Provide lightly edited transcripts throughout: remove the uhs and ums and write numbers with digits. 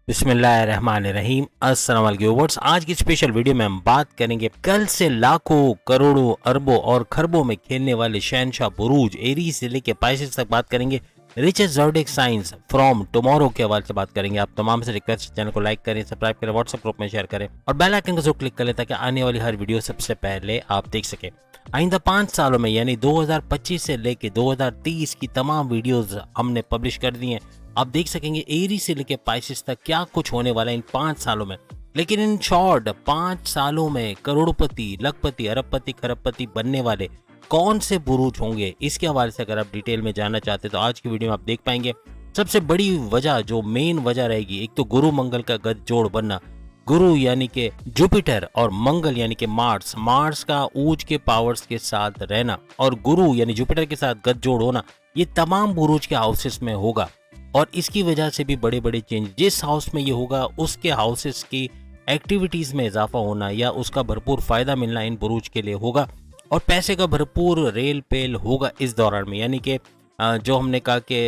बिस्मिल्लाहिर्रहमानिर्रहीम। अस्सलाम वालेकुम व्यूअर्स। आज की स्पेशल वीडियो में हम बात करेंगे कल से लाखों करोड़ों अरबों और खरबों में खेलने वाले शहनशाह बुरूज एरीज से लेके पाइसेस तक बात करेंगे। Richest zodiac science from tomorrow के हवाले से बात करेंगे। आप तमाम से रिक्वेस्ट चैनल को लाइक करें, सब्सक्राइब करें, व्हाट्सएप ग्रुप में शेयर करें और बेल आइकन को जरूर क्लिक करें ताकि आने वाली हर वीडियो सबसे पहले आप देख सकें। आइंदा 5 सालों में यानी 2025 से लेके 2030 की तमाम वीडियोस हमने पब्लिश कर दी हैं। आप देख सकेंगे एरी से लेके पाइसेस तक क्या कुछ होने वाला है इन 5 सालों में। लेकिन इन शॉर्ट 5 सालों में करोड़पति, लखपति, अरबपति, खरबपति बनने वाले कौन से बुरूज होंगे, इसके हवाले से अगर आप डिटेल में जानना चाहते हैं तो आज की वीडियो में आप देख पाएंगे। सबसे बड़ी वजह, जो मेन वजह रहेगी, एक तो गुरु मंगल का गठजोड़ बनना। गुरु यानी कि जुपिटर और मंगल यानी कि मार्स का ऊर्ज के पावर्स के साथ रहना और गुरु यानी जुपिटर के साथ गठजोड़ होना, ये तमाम बुरूज के हाउसेस में होगा। और इसकी वजह से भी बड़े बड़े चेंज, जिस हाउस में ये होगा उसके हाउसेस की एक्टिविटीज में इजाफा होना या उसका भरपूर फायदा मिलना इन बुरूज के लिए होगा। और पैसे का भरपूर रेल पेल होगा इस दौरान में। यानी कि जो हमने कहा कि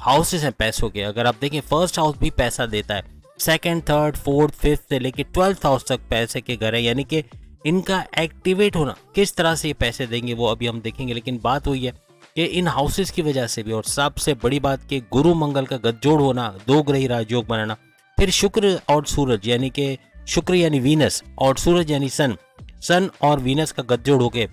हाउसेस हैं पैसों के, अगर आप देखें फर्स्ट हाउस भी पैसा देता है, सेकंड, थर्ड, फोर्थ, फिफ्थ से लेके 12th हाउस तक पैसे के घर है। यानी कि इनका एक्टिवेट होना, किस तरह से ये पैसे देंगे वो अभी हम देखेंगे। लेकिन बात वही है कि इन हाउसेस की वजह से भी, और सबसे बड़ी बात कि गुरु मंगल का गठजोड़ होना, दो ग्रही राजयोग बनाना, फिर शुक्र और सूरज यानी कि शुक्र यानी वीनस और सूरज यानी सन और वीनस का गठजोड़ होके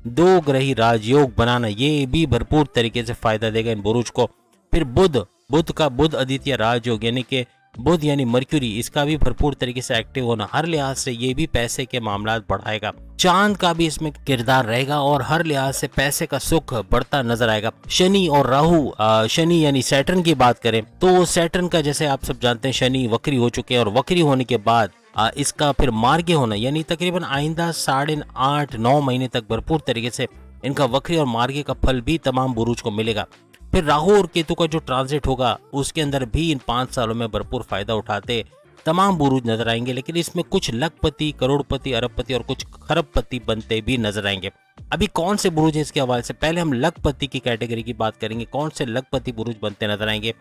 दो ग्रही राजयोग बनाना, ये भी भरपूर तरीके से फायदा देगा इन बुरूज को। फिर बुध आदित्य राजयोग यानी कि बुध यानी मर्क्यूरी, इसका भी भरपूर तरीके से एक्टिव होना, हर लिहाज से ये भी पैसे के मामला बढ़ाएगा। चांद का भी इसमें किरदार रहेगा और हर लिहाज से पैसे का सुख बढ़ता नजर आएगा। शनि और राहु, शनि यानी सैटर्न की बात करें तो सैटर्न का, जैसे आप सब जानते हैं, शनि वक्री हो चुके हैं और वक्री होने के बाद इसका फिर मार्गी होना, यानी तकरीबन आइंदा 8.5-9 महीने तक भरपूर तरीके से इनका वक्री और मार्गी का फल भी तमाम बुरूज को मिलेगा। फिर राहु और केतु का जो ट्रांजिट होगा उसके अंदर भी इन 5 सालों में भरपूर फायदा उठाते तमाम बुरूज नजर आएंगे। लेकिन इसमें कुछ लखपति, करोड़पति, अरबपति और कुछ खरबपति बनते भी नजर आएंगे। अभी कौन से बुरूज है इसके हवाले से पहले हम लखपति की कैटेगरी की बात करेंगे। कौन से लखपति बुरूज बनते नजर आएंगे।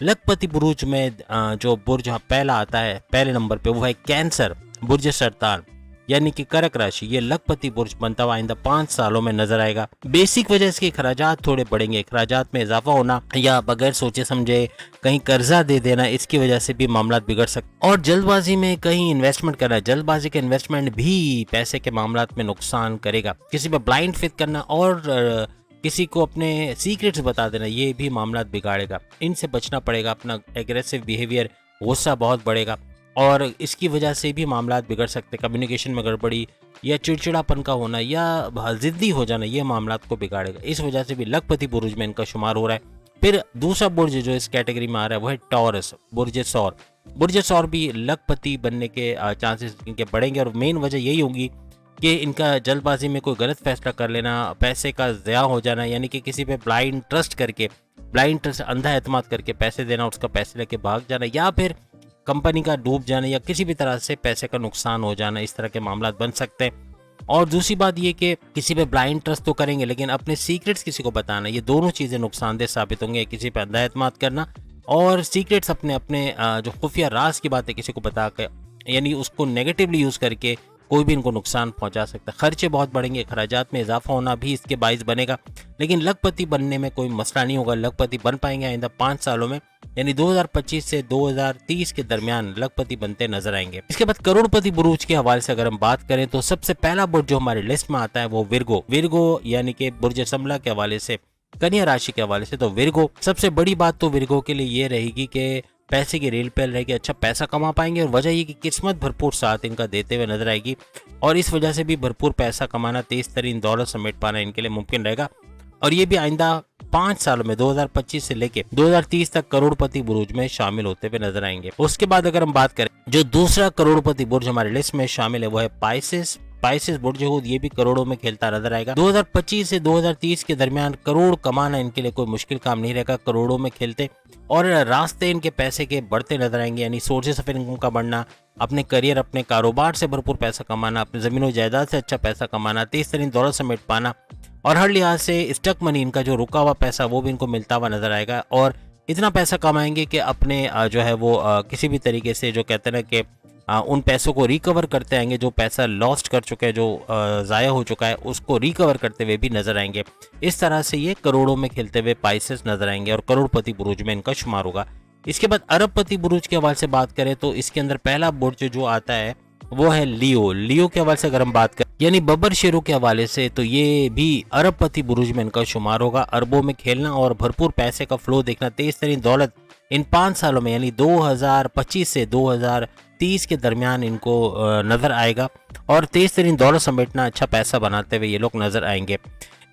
लखपति बुरूज में जो बुर्ज पहला आता है पहले नंबर पे, वो है कैंसर, बुर्ज सरतान यानी कि कर्क राशि। ये लखपति बुर्ज बनता हुआ आइंदा 5 सालों में नजर आएगा। बेसिक वजह इसके खराजात थोड़े बढ़ेंगे, खराजात में इजाफा होना या बगैर सोचे समझे कहीं कर्जा दे देना, इसकी वजह से भी मामला बिगड़ सकते। और जल्दबाजी में कहीं इन्वेस्टमेंट करना, जल्दबाजी का इन्वेस्टमेंट भी पैसे के मामला में नुकसान करेगा। किसी पर ब्लाइंड फेथ करना और किसी को अपने सीक्रेट्स बता देना, ये भी मामला बिगाड़ेगा। इनसे बचना पड़ेगा। अपना एग्रेसिव बिहेवियर, गुस्सा बहुत बढ़ेगा और इसकी वजह से भी मामला बिगड़ सकते। कम्युनिकेशन में गड़बड़ी या चिड़चिड़ापन का होना या जिद्दी हो जाना, ये मामला को बिगाड़ेगा। इस वजह से भी लखपति बुर्ज में इनका शुमार हो रहा है। फिर दूसरा बुर्ज जो इस कैटेगरी में आ रहा है वो है टॉरस, बुर्ज सौर। बुर्ज सौर भी लखपति बनने के चांसेस इनके बढ़ेंगे और मेन वजह यही होगी कि इनका जल्दबाजी में कोई गलत फैसला कर लेना, पैसे का ज़या हो जाना, यानी कि किसी पे ब्लाइंड ट्रस्ट, अंधा एतमाद करके पैसे देना, उसका पैसे लेके भाग जाना, या फिर कंपनी का डूब जाना या किसी भी तरह से पैसे का नुकसान हो जाना, इस तरह के मामला बन सकते हैं। और दूसरी बात ये कि किसी पे ब्लाइंड ट्रस्ट तो करेंगे लेकिन अपने सीक्रेट्स किसी को बताना, ये दोनों चीज़ें नुकसानदेह साबित होंगे। किसी पे अंधा एतमाद करना और सीक्रेट्स अपने जो खुफिया राज की बात है किसी को बता कर, यानी उसको नेगेटिवली यूज़ करके कोई भी इनको नुकसान पहुंचा सकता है। खर्चे बहुत बढ़ेंगे, खराजात में इजाफा होना भी इसके बाइस बनेगा। लेकिन लखपति बनने में कोई मसला नहीं होगा। लखपति बन पाएंगे आइंदा 5 सालों में, यानी 2025 से 2030 के दरमियान लखपति बनते नजर आएंगे। इसके बाद करोड़पति बुरूज के हवाले से अगर हम बात करें तो सबसे पहला बुर्ज जो हमारे लिस्ट में आता है वो विरगो यानी कि बुर्ज समला के हवाले से, कन्या राशि के हवाले से। तो विरगो, सबसे बड़ी बात तो विरगो के लिए ये रहेगी कि पैसे की रेल पेल रहेगी, अच्छा पैसा कमा पाएंगे। और वजह ये कि किस्मत भरपूर साथ इनका देते हुए नजर आएगी और इस वजह से भी भरपूर पैसा कमाना, तेज तरीन दौलत समेट पाना इनके लिए मुमकिन रहेगा। और ये भी आइंदा 5 सालों में 2025 से लेके 2030 तक करोड़पति बुरूज में शामिल होते हुए नजर आएंगे। उसके बाद अगर हम बात करें, जो दूसरा करोड़पति बुर्ज हमारे लिस्ट में शामिल है वो है पाइसेस बुर्ज खुद, ये भी करोड़ों में खेलता नजर आएगा। 2025 से 2030 के दरमियान करोड़ कमाना इनके लिए कोई मुश्किल काम नहीं रहेगा, करोड़ों में खेलते और रास्ते इनके पैसे के बढ़ते नजर आएंगे। यानी सोर्सेस ऑफ इनकम का बढ़ना, अपने करियर, अपने कारोबार से भरपूर पैसा कमाना, अपने जमीन जायदाद से अच्छा पैसा कमाना, तेज तरीन दौलत समेट पाना और हर लिहाज से स्टक मनी, इनका जो रुका हुआ पैसा वो भी इनको मिलता हुआ नजर आएगा। और इतना पैसा कमाएंगे कि अपने जो है वो किसी भी तरीके से जो कहते हैं ना कि उन पैसों को रिकवर करते आएंगे, जो पैसा लॉस्ट कर चुके हैं, जो ज़ाया हो चुका है उसको रिकवर करते हुए भी नजर आएंगे। इस तरह से ये करोड़ों में खेलते हुए पाइसेस नजर आएंगे और करोड़पति बुरुज में इनका शुमार होगा। इसके बाद अरबपति बुरुज के हवाले से बात करें तो इसके अंदर पहला बुर्ज जो आता है वो है लियो। लियो के हवाले से अगर हम बात करें यानी बब्बर शेरों के हवाले से, तो ये भी अरबपति बुरुज में इनका शुमार होगा। अरबों में खेलना और भरपूर पैसे का फ्लो देखना, तेज तरीन दौलत इन 5 सालों में यानी 2025 से 2030 के दरमियान इनको नजर आएगा और तेज तरीन दौलत समेटना, अच्छा पैसा बनाते हुए ये लोग नजर आएंगे।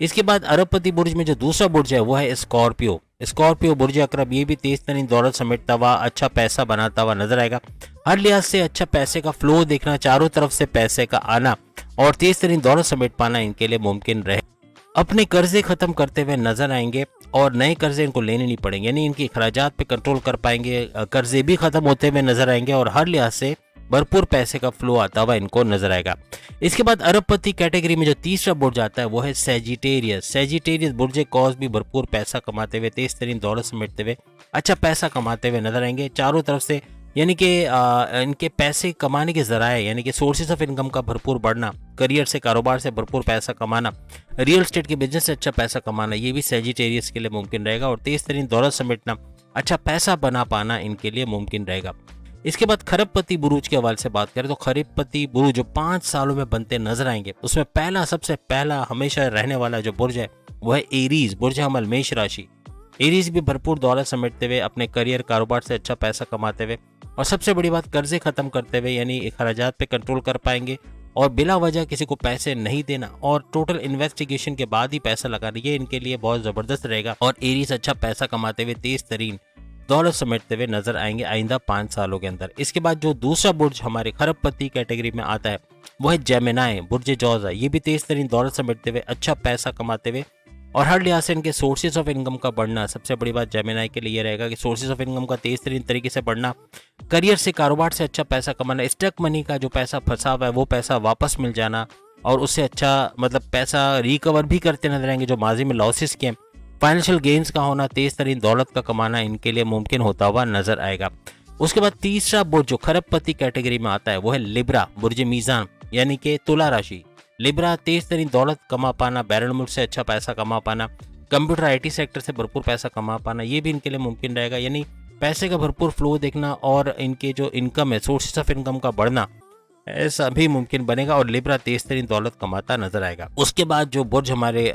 इसके बाद अरबपति बुर्ज में जो दूसरा बुर्ज है वो है स्कॉर्पियो। स्कॉर्पियो बुर्ज अकरब, ये भी तेज तरीन दौलत समेटता हुआ, अच्छा पैसा बनाता हुआ नजर आएगा। हर लिहाज से अच्छा पैसे का फ्लो देखना, चारों तरफ से पैसे का आना और तेज तरीन दौलत समेट पाना इनके लिए मुमकिन रहे। अपने कर्जे खत्म करते हुए नजर आएंगे और नए कर्जे इनको लेने नहीं पड़ेंगे, यानी इनके अखराजात पे कंट्रोल कर पाएंगे, कर्जे भी खत्म होते हुए नजर आएंगे और हर लिहाज से भरपूर पैसे का फ्लो आता हुआ इनको नजर आएगा। इसके बाद अरबपति कैटेगरी में जो तीसरा बुर्ज आता है वो है सेजिटेरियस। सेजिटेरियस बुर्ज कॉज भी भरपूर पैसा कमाते हुए, तेज तरीन दौलत समेटते हुए, अच्छा पैसा कमाते हुए नजर आएंगे चारों तरफ से, यानी कि इनके पैसे कमाने के जराए यानी कि सोर्सेज ऑफ इनकम का भरपूर बढ़ना, करियर से कारोबार से भरपूर पैसा कमाना, रियल एस्टेट के बिजनेस से अच्छा पैसा कमाना, ये भी सेजिटेरियस के लिए मुमकिन रहेगा और तेज तरीन दौलत समेटना, अच्छा पैसा बना पाना इनके लिए मुमकिन रहेगा। इसके बाद खरबपति बुरुज के हवाले से बात करें तो खरबपति बुरुज जो 5 सालों में बनते नजर आएंगे, उसमें सबसे पहला हमेशा रहने वाला जो बुर्ज है वो है एरीज, बुर्ज हमल मेष राशि। एरीज भी भरपूर दौलत समेटते हुए, अपने करियर कारोबार से अच्छा पैसा कमाते हुए और सबसे बड़ी बात कर्जे खत्म करते हुए, यानी अखराजात पे कंट्रोल कर पाएंगे और बिला वजह किसी को पैसे नहीं देना और टोटल इन्वेस्टिगेशन के बाद ही पैसा लगाना, ये इनके लिए बहुत जबरदस्त रहेगा और एरीज अच्छा पैसा कमाते हुए, तेज तरीन दौलत समेटते हुए नजर आएंगे आइंदा 5 सालों के अंदर। इसके बाद जो दूसरा बुर्ज हमारे खरबपति कैटेगरी में आता है वो है जेमिनाई, बुर्ज जौजा। ये भी तेज तरीन दौलत समेटते हुए, अच्छा पैसा कमाते हुए और हर लिहाज से इनके सोर्सेज ऑफ इनकम का बढ़ना। सबसे बड़ी बात जेमिनाई के लिए रहेगा कि सोर्सेज ऑफ इनकम का तेज तरीन तरीके से बढ़ना, करियर से कारोबार से अच्छा पैसा कमाना, स्टक मनी का जो पैसा फंसा हुआ है वो पैसा वापस मिल जाना और उससे अच्छा मतलब पैसा रिकवर भी करते नजर आएंगे जो माजी में लॉसेस किए, फाइनेंशियल गेन्स का होना, तेज तरीन दौलत का कमाना इनके लिए मुमकिन होता हुआ नजर आएगा। उसके बाद तीसरा बुर्ज जो खरबपति कैटेगरी में आता है वो है लिब्रा, बुर्ज मीजान यानी कि तुला राशि। लिब्रा तेज तरीन दौलत कमा पाना, बैरन मुल्क से अच्छा पैसा कमा पाना, कंप्यूटर IT सेक्टर से भरपूर पैसा कमा पाना, ये भी इनके लिए मुमकिन रहेगा, यानी पैसे का भरपूर फ्लो देखना और इनके जो इनकम है, सोर्सेस ऑफ इनकम का बढ़ना, ऐसा भी मुमकिन बनेगा और लिब्रा तेज तरीन दौलत कमाता नजर आएगा। उसके बाद जो बुर्ज हमारे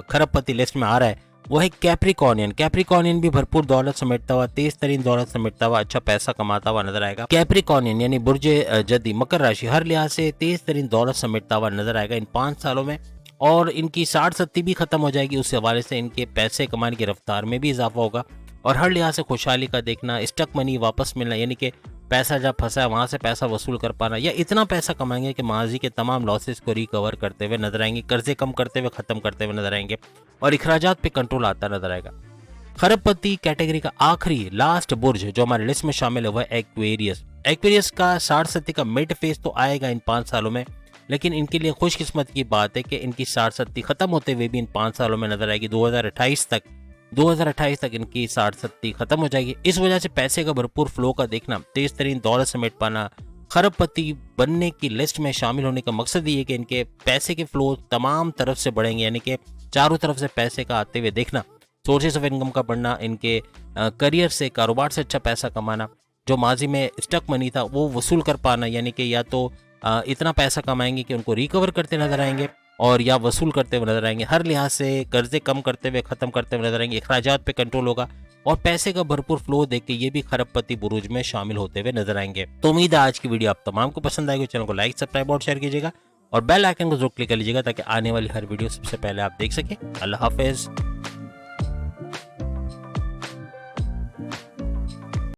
खरबपति लिस्ट में आ रहा है वो है कैप्रिकॉर्नियन। कैप्रिकॉर्नियन भी भरपूर दौलत समेटता हुआ, तेज तरीन दौलत समेटता हुआ, अच्छा पैसा कमाता हुआ नजर आएगा। कैप्रिकॉर्नियन यानी बुर्ज जदी, मकर राशि, हर लिहाज से तेज तरीन दौलत समेटता हुआ नजर आएगा इन 5 सालों में और इनकी 60-70 भी खत्म हो जाएगी। उस हवाले से इनके पैसे कमाने की रफ्तार में भी इजाफा होगा और हर लिहाज से खुशहाली का देखना, स्टक मनी वापस मिलना, यानी कि पैसा जब फंसा है वहां से पैसा वसूल कर पाना, या इतना पैसा कमाएंगे कि माजी के तमाम लॉसेस को रिकवर करते हुए नजर आएंगे, कर्जे कम करते हुए, खत्म करते हुए नजर आएंगे और अखराजात पे कंट्रोल आता नजर आएगा। खरबपति कैटेगरी का आखिरी लास्ट बुर्ज जो हमारे लिस्ट में शामिल है वह एक्वेरियस। एक्वेरियस का 60-70 का मिड फेज तो आएगा इन 5 सालों में, लेकिन इनके लिए खुशकिस्मत की बात है कि इनकी 60-70 खत्म होते हुए भी इन 5 सालों में नजर आएगी। 2028 तक इनकी 60-70 खत्म हो जाएगी। इस वजह से पैसे का भरपूर फ्लो का देखना, तेज तरीन दौलत समेट पाना, खरबपति बनने की लिस्ट में शामिल होने का मकसद ये है कि इनके पैसे के फ्लो तमाम तरफ से बढ़ेंगे, यानी कि चारों तरफ से पैसे का आते हुए देखना, सोर्सेज ऑफ इनकम का बढ़ना, इनके करियर से कारोबार से अच्छा पैसा कमाना, जो माजी में स्टक मनी था वो वसूल कर पाना, यानी कि या तो इतना पैसा कमाएंगे कि उनको रिकवर करते नजर आएंगे और या वसूल करते हुए नजर आएंगे, हर लिहाज से कर्जे कम करते हुए, खत्म करते हुए नजर आएंगे, अखराजात पे कंट्रोल होगा और पैसे का भरपूर फ्लो देख के ये भी खरबपति बुरुज में शामिल होते हुए नजर आएंगे। तो उम्मीद है आज की वीडियो आप तमाम को पसंद आएगी। चैनल को लाइक, सब्सक्राइब और शेयर कीजिएगा और बेल आइकन को जरूर क्लिक कर लीजिएगा ताकि आने वाली हर वीडियो सबसे पहले आप देख सकें। अल्लाह हाफिज।